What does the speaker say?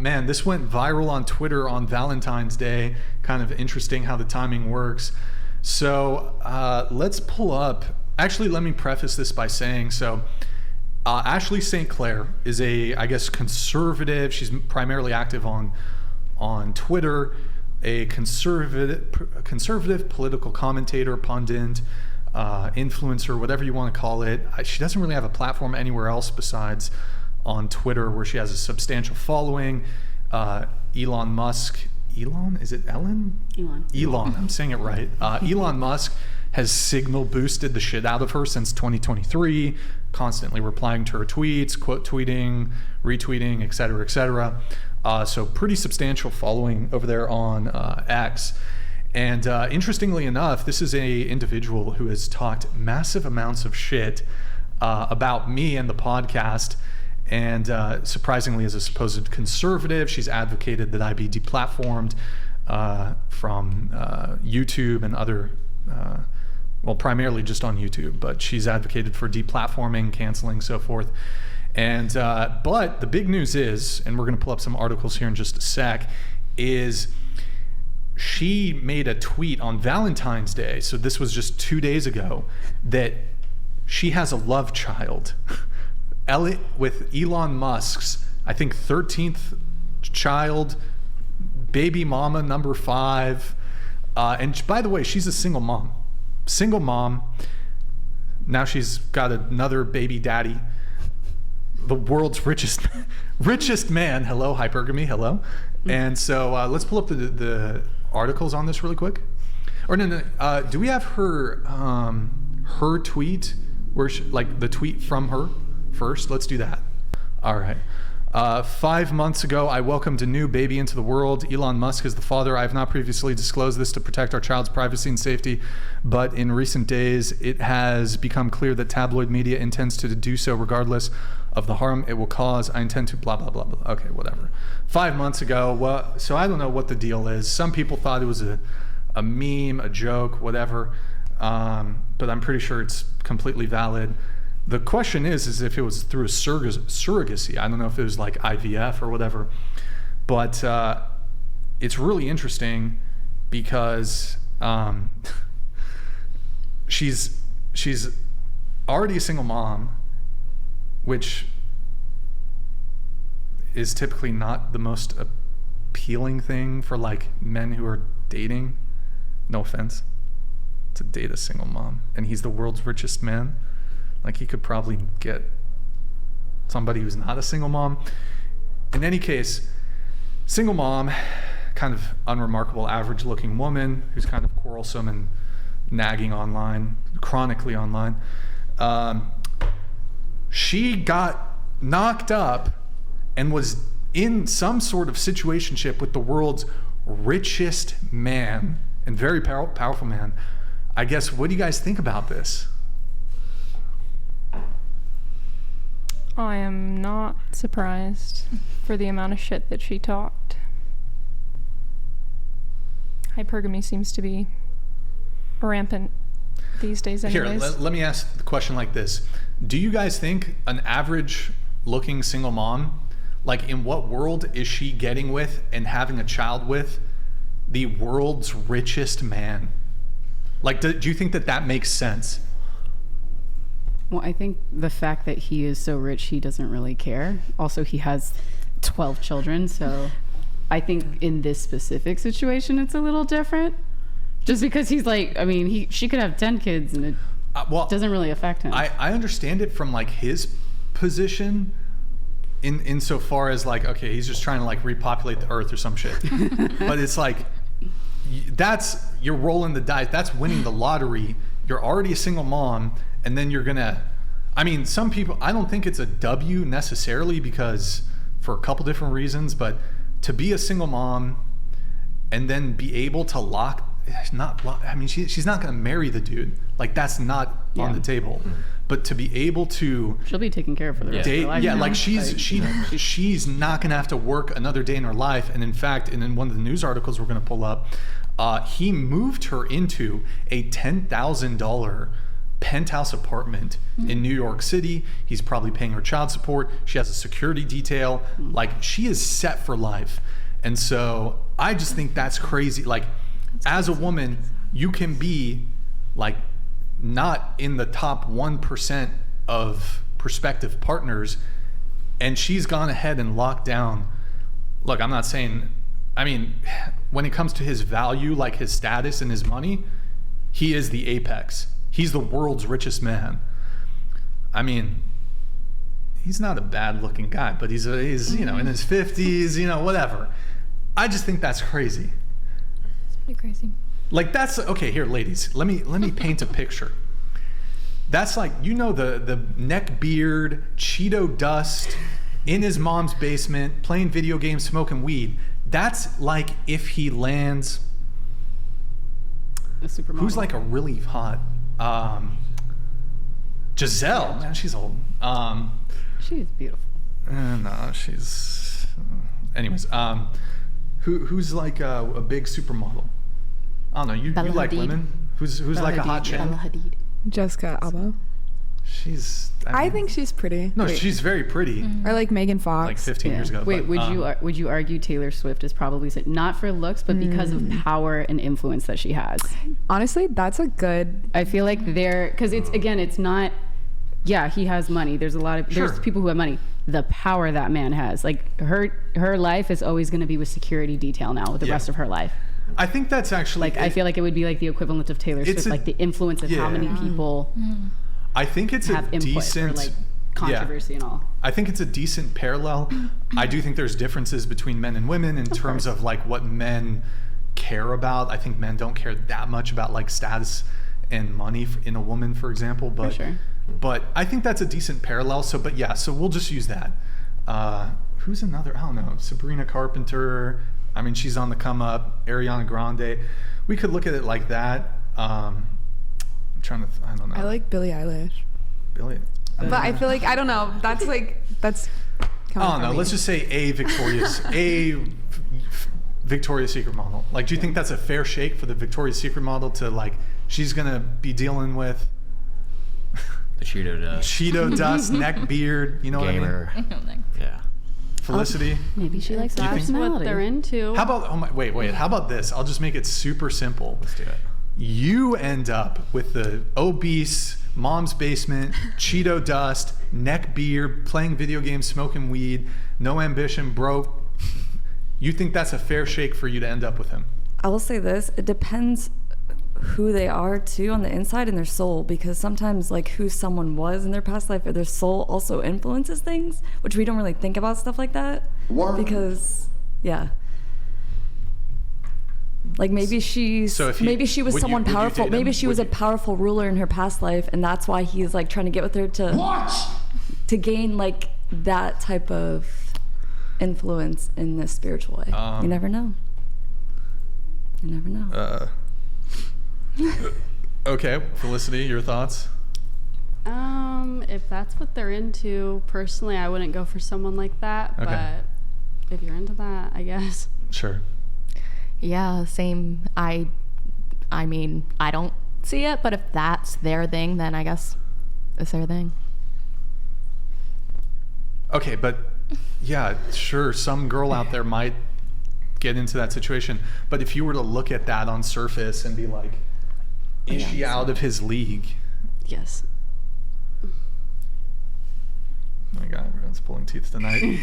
Man, this went viral on Twitter on Valentine's Day. Kind of interesting how the timing works. So let's pull up. Actually, let me preface this by saying, Ashley St. Clair is I guess, conservative. She's primarily active on Twitter, a conservative political commentator, pundit, influencer, whatever you want to call it. She doesn't really have a platform anywhere else besides on Twitter, where she has a substantial following. Elon Musk. Elon? Is it Ellen? Elon. I'm saying it right. Elon Musk has signal boosted the shit out of her since 2023, constantly replying to her tweets, quote tweeting, retweeting, et cetera, et cetera. So pretty substantial following over there on X. And interestingly enough, this is a individual who has talked massive amounts of shit about me and the podcast. And surprisingly, as a supposed conservative, she's advocated that I be deplatformed from YouTube and other, primarily just on YouTube, but she's advocated for deplatforming, canceling, so forth. And but the big news is, and we're going to pull up some articles here in just a sec, is she made a tweet on Valentine's Day, so this was just 2 days ago, that she has a love child with Elon Musk's, I think, 13th child, baby mama number 5. And by the way, she's a single mom. Now she's got another baby daddy, the world's richest man. Hello, hypergamy. Hello. And so let's pull up the articles on this really quick. Or no. Do we have her tweet, where the tweet from her first? Let's do that. All right. 5 months ago, I welcomed a new baby into the world. Elon Musk is the father. I have not previously disclosed this to protect our child's privacy and safety, but in recent days, it has become clear that tabloid media intends to do so regardless of the harm it will cause. I intend to blah, blah, blah, blah. Okay, whatever. 5 months ago, well, so I don't know what the deal is. Some people thought it was a meme, a joke, whatever, but I'm pretty sure it's completely valid. The question is if it was through a surrogacy. I don't know if it was like IVF or whatever, but it's really interesting because she's already a single mom, which is typically not the most appealing thing for like men who are dating. No offense, to date a single mom, and he's the world's richest man. Like, he could probably get somebody who's not a single mom. In any case, single mom, kind of unremarkable, average-looking woman who's kind of quarrelsome and nagging online, chronically online. She got knocked up and was in some sort of situationship with the world's richest man, and very powerful man. I guess, what do you guys think about this? I am not surprised for the amount of shit that she talked. Hypergamy seems to be rampant these days anyways. Here, let me ask the question like this. Do you guys think an average looking single mom, like, in what world is she getting with and having a child with the world's richest man? Like, do you think that makes sense? Well, I think the fact that he is so rich, he doesn't really care. Also, he has 12 children, so I think in this specific situation, it's a little different. Just because he's like, I mean, she could have 10 kids and it doesn't really affect him. I understand it from like his position insofar as like, okay, he's just trying to like repopulate the earth or some shit. But it's like, you're rolling the dice. That's winning the lottery. You're already a single mom. And then you're gonna, I mean, some people, I don't think it's a W necessarily, because for a couple different reasons, but to be a single mom and then be able to she's not gonna marry the dude. Like, that's not on the table. But to be able to, she'll be taken care of for the rest of her life. Yeah, like she's not gonna have to work another day in her life. And in fact, in one of the news articles we're gonna pull up, he moved her into a $10,000 penthouse apartment in New York City. He's probably paying her child support. She has a security detail. Like, she is set for life. And so I just think that's crazy. Like, as a woman, you can be like not in the top 1% of prospective partners, and she's gone ahead and locked down. Look, I'm not saying, I mean, when it comes to his value, like his status and his money, he is the apex. He's the world's richest man. I mean, he's not a bad looking guy, but he's you know, in his 50s, you know, whatever. I just think that's crazy. It's pretty crazy. Like, that's okay. Here, ladies, let me paint a picture. That's like, you know, the neck beard, Cheeto dust, in his mom's basement, playing video games, smoking weed. That's like if he lands A supermodel. who's like a really hot Giselle. Man, she's old. She's beautiful. No, she's. Anyways, who's like a big supermodel? I don't know. You Bella like Hadid. women? Who's Bella like a hot Hadid, chick? Bella Hadid. Jessica Alba. She's. I mean, think she's pretty. No, Wait. she's very pretty. Or like Megan Fox. Like 15 years ago. Wait, but, would you argue Taylor Swift is probably not for looks, but because of power and influence that she has? Honestly, that's a good. I feel like because it's not. Yeah, he has money. There's Sure. people who have money. The power that man has, like her life is always going to be with security detail now, with the Yeah. rest of her life. I think that's actually. Like, I feel like it would be like the equivalent of Taylor It's Swift, like the influence of how many people I think it's have a input decent. or like controversy and all. I think it's a decent parallel. I do think there's differences between men and women in terms of like what men care about. I think men don't care that much about like status and money in a woman, for example. But sure. but I think that's a decent parallel. So, but yeah, so we'll just use that. Who's another? I don't know. Sabrina Carpenter. I mean, she's on the come up. Ariana Grande. We could look at it like that. I'm trying to. I don't know. I like Billie Eilish. Billie. But I feel like, I don't know. That's like, that's. I coming don't from know. me. Let's just say a Victoria's Secret model. Like, do you think that's a fair shake for the Victoria's Secret model to like? She's gonna be dealing with The Cheeto dust. Cheeto dust, neck beard. You know Gamer. what I mean? Yeah. Oh. Felicity. Maybe she likes Do you think- That's what they're into. How about? Oh my! Wait. How about this? I'll just make it super simple. Let's do it. You end up with the obese mom's basement, Cheeto dust, neck beard, playing video games, smoking weed, no ambition, broke. You think that's a fair shake for you to end up with him? I will say this, it depends who they are too on the inside and their soul, because sometimes like who someone was in their past life or their soul also influences things, which we don't really think about stuff like that. Because like maybe maybe she was someone powerful, maybe she was a powerful ruler in her past life, and that's why he's like trying to get with her to gain like that type of influence in this spiritual way. You never know. You never know. Okay, Felicity, your thoughts? If that's what they're into, personally, I wouldn't go for someone like that. Okay. But if you're into that, I guess. Sure. Yeah, same. I mean, I don't see it, but if that's their thing, then I guess it's their thing. Okay, but yeah, sure, some girl out there might get into that situation. But if you were to look at that on surface and be like, is she out of his league? Yes. Oh my God, everyone's pulling teeth tonight.